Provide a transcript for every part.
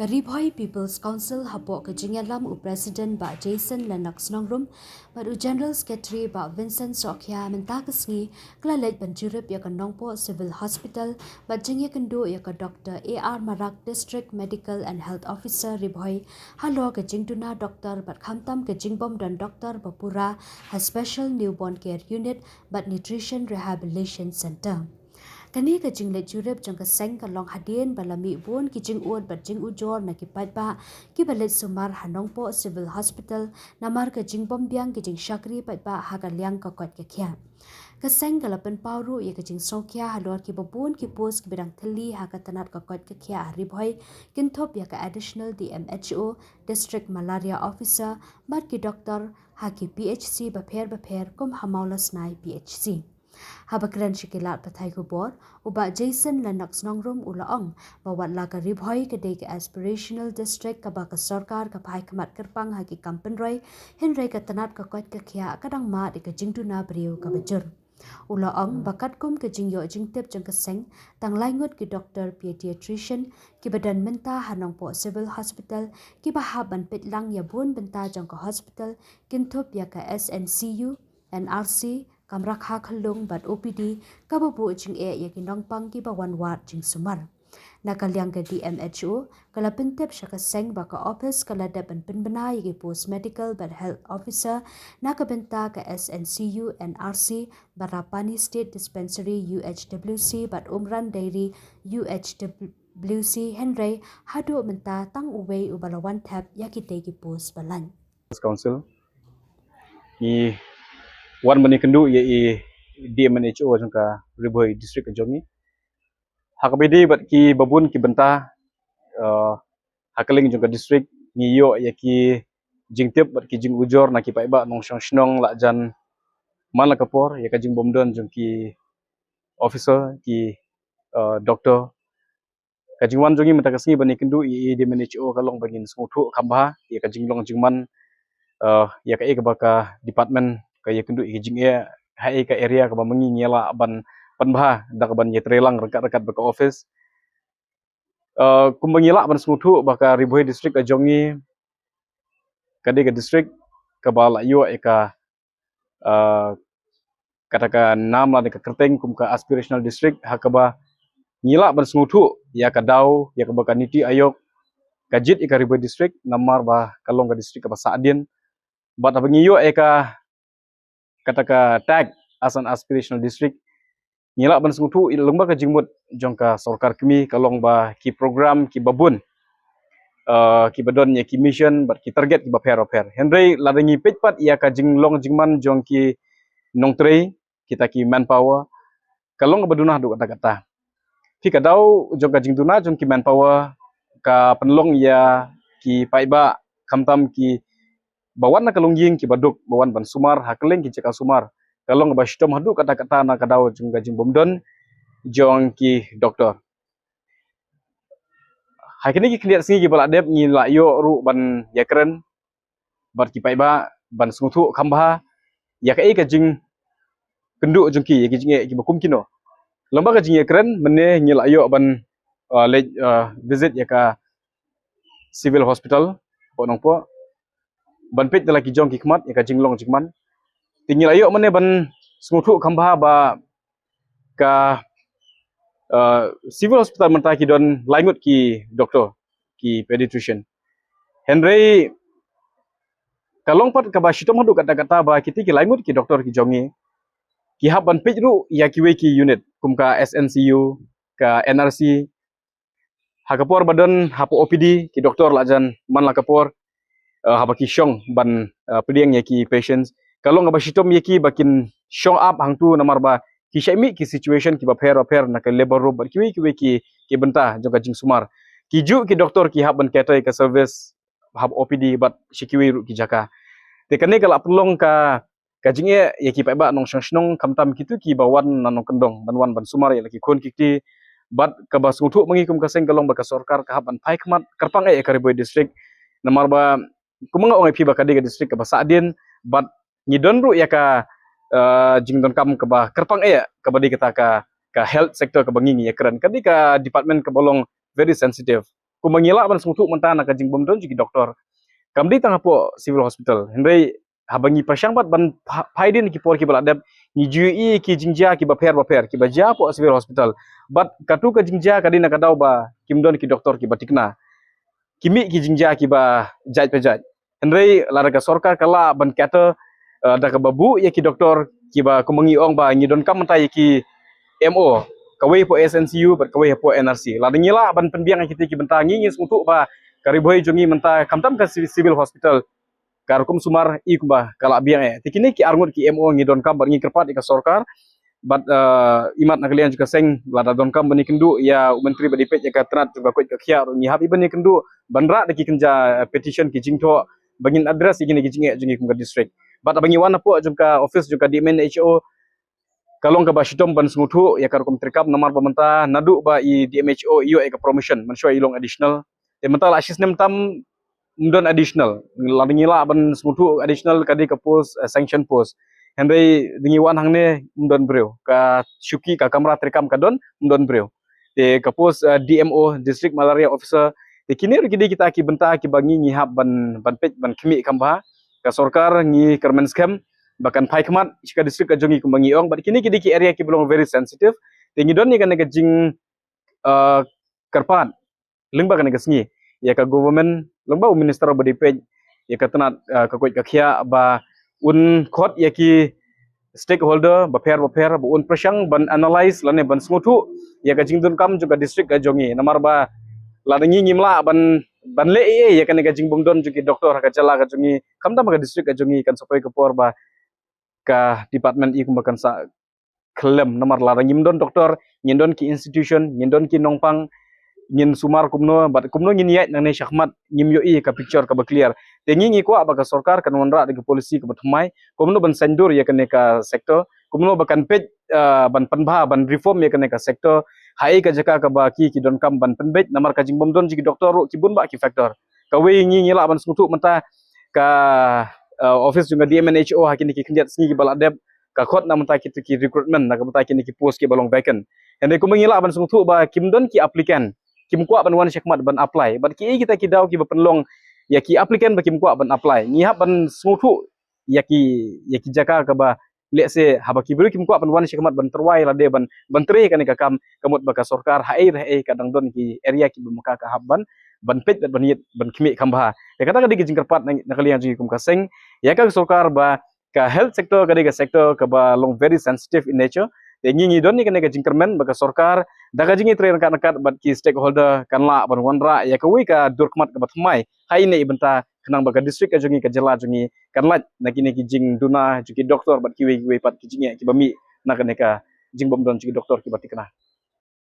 Karibhoy People's Council hapo kejingalam u President ba Jason Lennox Nongrum ba u General Secretary ba Vincent Sokhya mentakasngi klalej banjurip ya kanongpo Civil Hospital ba jingye kendo ya ka Dr. A.R. Marak District Medical and Health Officer Ribhoy halo kejingtuna Dr. bat khamtam kejingbom dan Dr. Bapura ha Special Newborn Care Unit but Nutrition Rehabilitation Center. Kani ka jing le jurep jang ka seng ka long hadien balami bon ki jing uot bat jing ujor na ki pat ba ki balet sumar hanong po Civil Hospital namar ka jing bom biang ki jing shakri pat ba ha ka liang ka kot ka kya ka seng ka lapen pauru ya ka jing sokya halor ki babun ki pos ki bidang thali ha ka tanat ka kot ka kya ribhoy kinthop ya ka additional DMHO District Malaria Officer bat ki doctor ha ki PHC bapher kum hamaulas nai PHC Habakran shikilat pathai kubor uba Jason Lennox Nongrum ulaong bawat laga ribhoy kedai ke aspirational district ka baka sarkar ka pai kamat kerpang haki kampenroy henry ka tanat ka kot ka kya kadang ma di ka jingtuna beriu ka bajur ulaong bakat kum ke jingyo jingtip jang keseng tang laingut ki doktor pediatrician ki badan menta hanong po Civil Hospital ki bahaban pitlang ya bun benta jang ka hospital kintup ya ka SNCU NRC kamrak ha khalung bat OPD kababu jing yakin nongpang ki bawan wat jing sumar nakaliang ke DMHO kala pintep syaka seng baka office kala dapan pinbena yaki post medical but health officer nakabenta ke SNCU NRC Barapani State Dispensary UHWC bat Umran Dairy UHWC Henry hadu menta tang uwei ubalawan tap yaki tegi post balan Council i wan mani kendu ye DMHO jangka Ribhoy district Jongi hakabedi bat ki babun ki benta hakaling jangka district ngiyo ya ki jingtip bat ki jing ujor na ki paiba nong syong shnong la jan man la kapor ya ka jing bomdon jangki officer ki doktor ka jing wan jongi mata kasngi bani kendu ye DMHO kalong bangin smuthu khamba ya ka jing long jingman ya ka e ka baka department kaya kendu ijing ya hai ka area ka bamangi ngela ban panbha dak ban ye trelang rekat-rekat baka office kumbangila ban smuthu baka Ribhoy district ajongi kade ka district ka bala yo eka kataka nam la ka kerteng kum ka aspirational district hakaba ngila ban smuthu ya ka dau ya ka baka niti ayok kajit eka Ribhoy district namar ba kalong ka district ka Saadin bat abangi yo eka kataka tag as an aspirational district ngila ban sungtu lengba ka jingmut jongka sarkar kami kalong ba ki program ki babun ki badon ya ki mission bat ki target ki baper henry ladangi petpat ya ka jinglong jingman jongki nongtrei kita ki manpower kalong badunah du kata-kata ki kadau jongka jingtuna jongki manpower ka penlong ya ki paiba kamtam ki bawan na kalungjing ki baduk bawan ban sumar hakeleng ki cekal sumar kalong ba shtom hadu kata-kata na kadau jung gajing bomdon jong ki doktor hakini ki kliat singi ki baladep ngi la yo ru ban yakren bar ki paiba ban sungthu khamba ya ka e ka jing kendu jung ki ki jing ki bakum kino lomba ka jing yakren mene ngi la yo ban visit ya ka Civil Hospital ponong po ban pet lagi jong ki khmat ya ka jinglong jingman tinggal ayo mane ban smuthu khamba ba ka Civil Hospital menta ki don laingut ki doktor ki pediatrician henry kalong pat ka ba shitom hadu kata-kata ba kiti ki laingut ki doktor ki jongi ki hab ban pet ru ya ki we ki unit kum ka SNCU ka NRC hakapor badon hapo OPD ki doktor lajan man la kapor habaki syong ban pediang yaki patients kalong ba shitom yaki bakin show up hangtu namar ba ki shaimi ki situation ki ba per na ka labor room ki benta joka jing sumar ki ju ki doktor ki haban ketai ka service hab OPD bat shikiwi ru ki jaka te kane kala pelong ka jinge yaki paiba nong shnong kamtam kitu ki bawan nanong kendong banwan ban sumar ya laki kon kiti bat ka ba sungthu mangikum ka seng kalong ba ka sarkar ka haban pai khmat karpang e ka Ribhoy district namar ba kumanga ongai pi bakade ka district ka Saadin bat ngidon ru ya ka jingdon kam ka ba kerpang e ka badi kita ka health sector ka bangi ya keren kadi ka department ka bolong very sensitive ku mangila ban smutu mentana ka jing bomdon jiki doktor kamdi tang apo civil hospital hendai habangi pasyang bat ban phaidin ki por ki baladap ni jui ki jingja ki baper ki baja po civil hospital bat katu ka jingja kadina kadau ba kimdon ki doktor ki batikna kimi ki jingja ki ba jaj pejaj hendai lara ka sorkar kala ban kata da ka babu ya ki doktor ki ba kumangi ong ba ngidon kam mentai ki MO kawai po SNCU bat kawai po NRC la dengila ban penbiang kita ki bentangi ngis untuk ba kariboi jongi menta kamtam ka civil hospital karkum sumar ikba kala biang tikini ki arngut ki MO ngidon kam bat ngi kerpat ka sorkar bat imat nakalian juga seng lada don kam bani kendu ya menteri badipet ya ka trat juga ko ka khia ngi habi bani kendu bandra deki kenja petition ki jingto bangin address igini ki jinge jongi kum district bat abangi wana po juga office juga di MNHO kalong ka bashitom ban smutu ya karkum trikap nomor pemerintah nadu ba i DMHO iyo ka promotion mansua ilong additional te mental asis nem tam mdon additional ladingila ban smutu additional kadi ka post sanction post hendai dingi wan hangne mdon breu ka syuki ka kamera trikam kadon mdon breu te ka post DMO district malaria officer te kini gidi kita ki benta ki bangi ngihap ban pej ban khimi kamba ka sorkar ngi kermen scam bahkan pai kemat jika distrik ka jongi kumbangi ong but kini kidi ki area ki belum very sensitive tingi don ni kan ga jing karpat lengba kan ga sngi ya ka government lengba minister badipej ya ka tenat ka koi ka khia ba un khot ya ki stakeholder baper ba un prasyang ban analyze lane ban smutu ya ka jing dun kam juga distrik ka jongi namar ba ladangi ngimla ban le ya kan ga jing bomdon juga doktor ka jala ka jongi kamta ka distrik ka jongi kan sapai ka por ba ka department i kumbakan sa klem nomor lara ngimdon doktor ngindon ki institution ngindon ki nongpang ngin sumar kumno bat kumno ngin yait nang ne syahmat ngimyo i ka picture ka ba clear tengi ngi kwa ba ka sarkar kan wanra de polisi ka bathmai kumno ban sendur ya kan ka sektor kumno bakan pej ban panbha ban reform ya kan ka sektor hai ka jaka ka ba ki don kam ban penbej namar ka jingbom don ji doktor ki bun ba ki factor ka we ngi ngila ban smutu menta ka office juga di MNHO hakini ki kendiat singi baladep ka khot na menta ki recruitment na ka menta ki post ki balong vacant ende ko mengila ban sungtu ba kimdon ki applicant kim kwa ban wan syakmat ban apply bat ki kita ki daw ki penlong ya ki applicant ba kim kwa ban apply ngihap ban sungtu ya ki jaka ka ba let's say haba ki bru kim kwa ban wan syakmat ban terwai la de ban tre kan ka kam kamut ba ka sarkar hai kadang don ki area ki bumaka ka habban ban pej ban yet ban khimi khamba ya kata kadi jingkerpat nakalian ji kum kaseng ya ka sarkar ba ka health sector kadi ka sector ka ba long very sensitive in nature te ngi don ni kan ka jingkermen ba ka sarkar daga jingi train kan nakat bat ki stakeholder kan la ban wanra ya ka wi ka durkmat ka batmai hai ne ibenta kenang ba ka district ka jungi ka jela jungi kan la nakini ki jing duna juki doktor bat ki wi pat ki jingi ki bami nakane ka jing bom don juki doktor ki batikna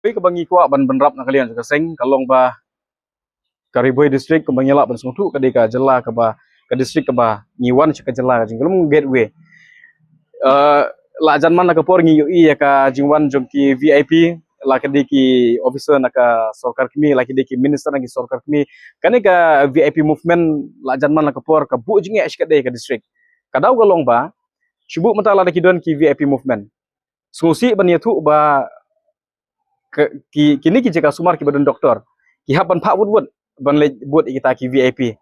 wi ka bangi kwa ban benrap nakalian ji kaseng kalong ba Kariboi district kembangila ban smutu kadika jela ka ba ka district ka ba ngiwan ka jela ka jingulum gateway la janman ka por ngi ui ya ka jingwan jongki VIP la kadiki officer na ka sarkar kmi la kadiki minister na ki sarkar kmi kane ka VIP movement la janman ka por ka bu jingi ash ka de ka district kadau ka long ba shubu mata la kidon ki VIP movement susi ban yatu ba kini ki jeka sumar ki badan doktor ki haban pak wud ban le buat kita ki VIP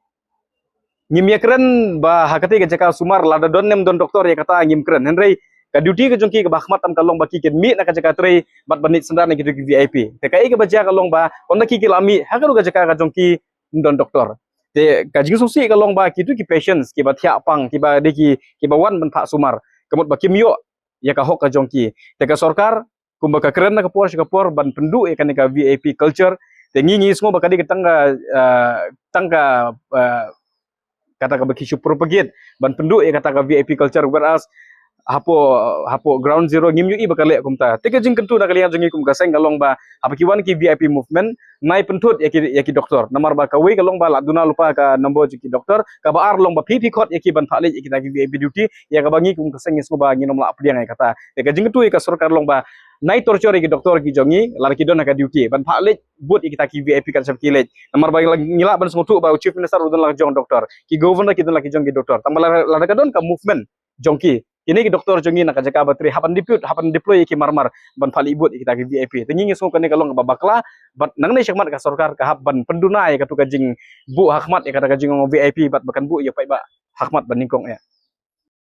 ngim ya keren ba hakati ke jaka sumar lada don nem don doktor ya kata ngim keren henry ka duty ke jongki ke bahmat am kalong baki ken mi na ka jaka tre bat banit sendar na ki VIP te kai ke baja kalong ba onda ki lami hakaru ka jaka ka jongki don doktor te ka jing susi kalong ba ki tu ki patients ki ba thia pang ki ba de ki ba wan ban pak sumar kemut ba kimyo ya ka hok ka jongki te ka sarkar kumba ka keren na ka por ban pendu ya kan ka VIP culture tengi semua bakal di tangga kata ka baki propagate ban penduk ya kata ka VIP culture whereas hapo ground zero ngim yu bakal le kumta teke jing kentu na kalian jengi kum kaseng galong ba apa kiwan ki VIP movement nai pentut ya ki doktor namar ba kawe galong ba laduna lupa ka nombor ki doktor ka ba ar long ba PP code ya ki ban phale ya kita ki VIP duty ya ka bangi kum kaseng semua ba nginom la apdiang ya kata teke jing kentu ka sarkar long ba nai torture ki doktor ki jongi lar ki don ka duty ban phale buat kita ki VIP kan sab ki le namar ba ngila ban smutu ba chief minister udon la jong doktor ki governor ki don la ki jong ki doktor tambah lar ka don ka movement jongki Ini ki doktor jongi nak jaka bateri hapan deploy ki marmar ban fali ibut kita ki VIP. Tengi ngi kene kalong babakla bat nang nei syakmat ka sarkar ka ban pendunai ka tu ka jing bu hakmat ya kata ka jing VIP bat bakan bu ya pai ba hakmat ban ningkong ya.